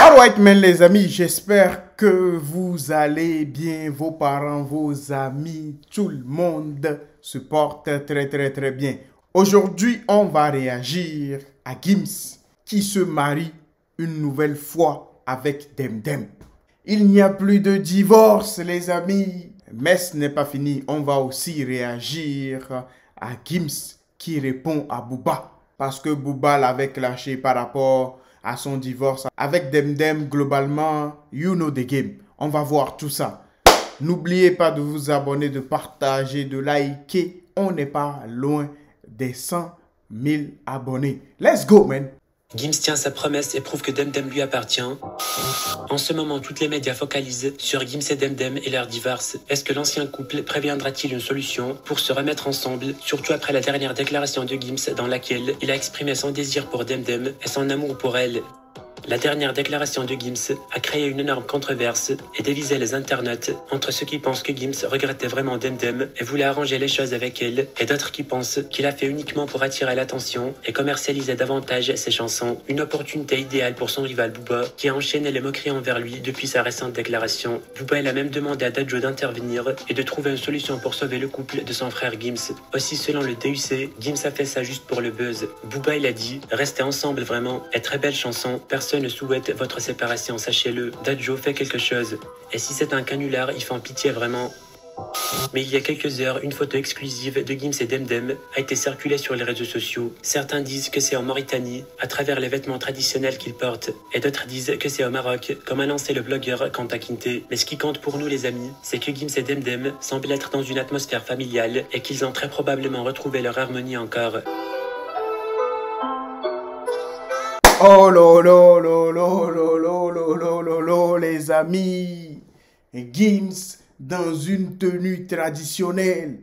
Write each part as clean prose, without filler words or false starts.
Alright, men les amis, j'espère que vous allez bien, vos parents, vos amis, tout le monde se porte très bien. Aujourd'hui, on va réagir à Gims qui se marie une nouvelle fois avec Demdem. Il n'y a plus de divorce, les amis. Mais ce n'est pas fini, on va aussi réagir à Gims qui répond à Booba. Parce que Booba l'avait clashé par rapport à son divorce avec Demdem. Globalement, you know the game. On va voir tout ça. N'oubliez pas de vous abonner, de partager, de liker. On n'est pas loin des 100 000 abonnés. Let's go, man. Gims tient sa promesse et prouve que Demdem lui appartient. En ce moment, toutes les médias focalisent sur Gims et Demdem et leur divorce. Est-ce que l'ancien couple préviendra-t-il une solution pour se remettre ensemble, surtout après la dernière déclaration de Gims dans laquelle il a exprimé son désir pour Demdem et son amour pour elle. La dernière déclaration de Gims a créé une énorme controverse et divisé les internautes entre ceux qui pensent que Gims regrettait vraiment Demdem et voulait arranger les choses avec elle, et d'autres qui pensent qu'il a fait uniquement pour attirer l'attention et commercialiser davantage ses chansons. Une opportunité idéale pour son rival Booba, qui a enchaîné les moqueries envers lui depuis sa récente déclaration. Booba a même demandé à Dadjo d'intervenir et de trouver une solution pour sauver le couple de son frère Gims. Aussi, selon le DUC, Gims a fait ça juste pour le buzz. Booba a dit « Restez ensemble vraiment, et très belle chanson, personne ne souhaite votre séparation, sachez-le. Dadjo fait quelque chose. Et si c'est un canular, il fait en pitié vraiment. » Mais il y a quelques heures, une photo exclusive de Gims et Demdem a été circulée sur les réseaux sociaux. Certains disent que c'est en Mauritanie, à travers les vêtements traditionnels qu'ils portent, et d'autres disent que c'est au Maroc, comme annoncé le blogueur Kanta Kinte. Mais ce qui compte pour nous les amis, c'est que Gims et Demdem semblent être dans une atmosphère familiale et qu'ils ont très probablement retrouvé leur harmonie encore. Oh lolo, les amis. Gims dans une tenue traditionnelle.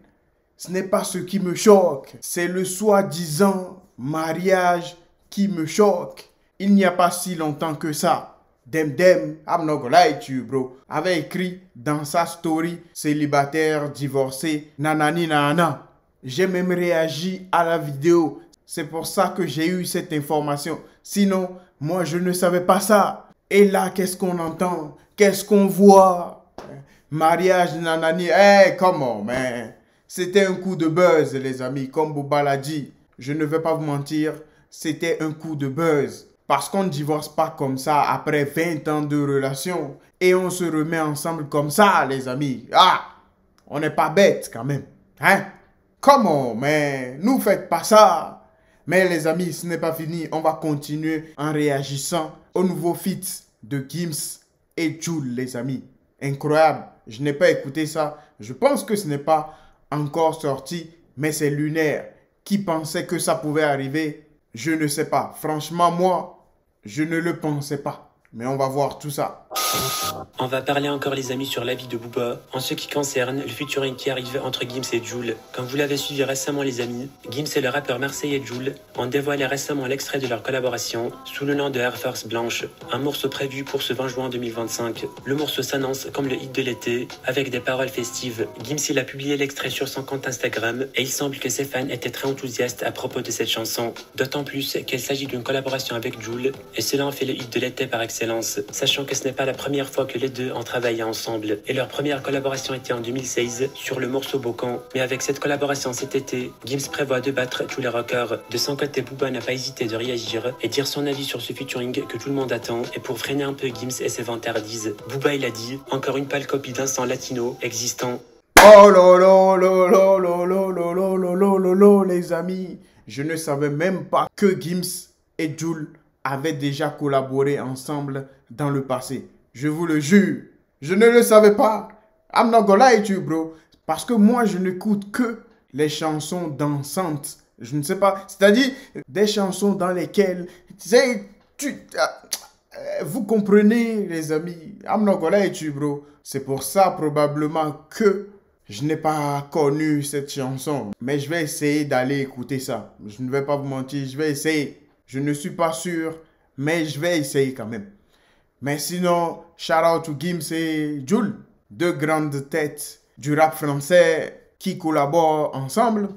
Ce n'est pas ce qui me choque. C'est le soi-disant mariage qui me choque. Il n'y a pas si longtemps que ça, Demdem, I'm not gonna lie to you, bro, avait écrit dans sa story célibataire, divorcé, nanani nana. J'ai même réagi à la vidéo. C'est pour ça que j'ai eu cette information. Sinon, moi, je ne savais pas ça. Et là, qu'est-ce qu'on entend? Qu'est-ce qu'on voit? Mariage, nanani. Hey, come on, man. C'était un coup de buzz, les amis. Comme Booba l'a dit, je ne vais pas vous mentir, c'était un coup de buzz. Parce qu'on ne divorce pas comme ça après 20 ans de relation. Et on se remet ensemble comme ça, les amis. Ah, on n'est pas bêtes quand même. Hein? Come on, man. Nous faites pas ça. Mais les amis, ce n'est pas fini. On va continuer en réagissant au nouveau feat de Gims et Jul, les amis. Incroyable. Je n'ai pas écouté ça. Je pense que ce n'est pas encore sorti, mais c'est lunaire. Qui pensait que ça pouvait arriver? Je ne sais pas. Franchement, moi, je ne le pensais pas. Mais on va voir tout ça. On va parler encore les amis sur l'avis de Booba en ce qui concerne le featuring qui arrive entre Gims et Jul. Comme vous l'avez suivi récemment les amis, Gims et le rappeur marseillais Jul ont dévoilé récemment l'extrait de leur collaboration sous le nom de Air Force Blanche, un morceau prévu pour ce 20 juin 2025. Le morceau s'annonce comme le hit de l'été avec des paroles festives. Gims il a publié l'extrait sur son compte Instagram et il semble que ses fans étaient très enthousiastes à propos de cette chanson. D'autant plus qu'il s'agit d'une collaboration avec Jul et cela en fait le hit de l'été par excellence, sachant que ce n'est pas la première fois que les deux ont travaillé ensemble. Et leur première collaboration était en 2016 sur le morceau Bocan. Mais avec cette collaboration cet été, Gims prévoit de battre tous les records. De son côté, Booba n'a pas hésité de réagir et dire son avis sur ce featuring que tout le monde attend. Et pour freiner un peu Gims et ses vantardises, Booba il a dit « Encore une pâle copie d'un sang latino existant ». Oh lolo, les amis. Je ne savais même pas que Gims et Jul avaient déjà collaboré ensemble dans le passé. Je vous le jure, je ne le savais pas. I'm not gonna lie to you, bro. Parce que moi, je n'écoute que les chansons dansantes. Je ne sais pas, c'est-à-dire des chansons dans lesquelles, vous comprenez, les amis. I'm not gonna lie to you, bro. C'est pour ça, probablement, que je n'ai pas connu cette chanson. Mais je vais essayer d'aller écouter ça. Je ne vais pas vous mentir, je vais essayer. Je ne suis pas sûr, mais je vais essayer quand même. Mais sinon, shout out to Gims et Jul, deux grandes têtes du rap français qui collaborent ensemble.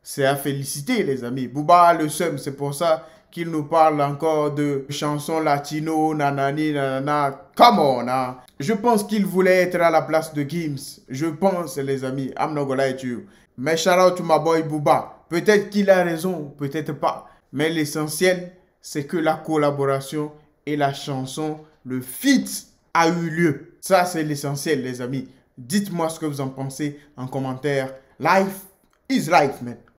C'est à féliciter, les amis. Booba a le seum, c'est pour ça qu'il nous parle encore de chansons latino, nanani, nanana. Come on, hein. Je pense qu'il voulait être à la place de Gims. Je pense, les amis. I'm not gonna lie to you. Mais shout out to my boy Booba. Peut-être qu'il a raison, peut-être pas. Mais l'essentiel, c'est que la collaboration et la chanson, le feat a eu lieu. Ça, c'est l'essentiel, les amis. Dites-moi ce que vous en pensez en commentaire. Life is life, man.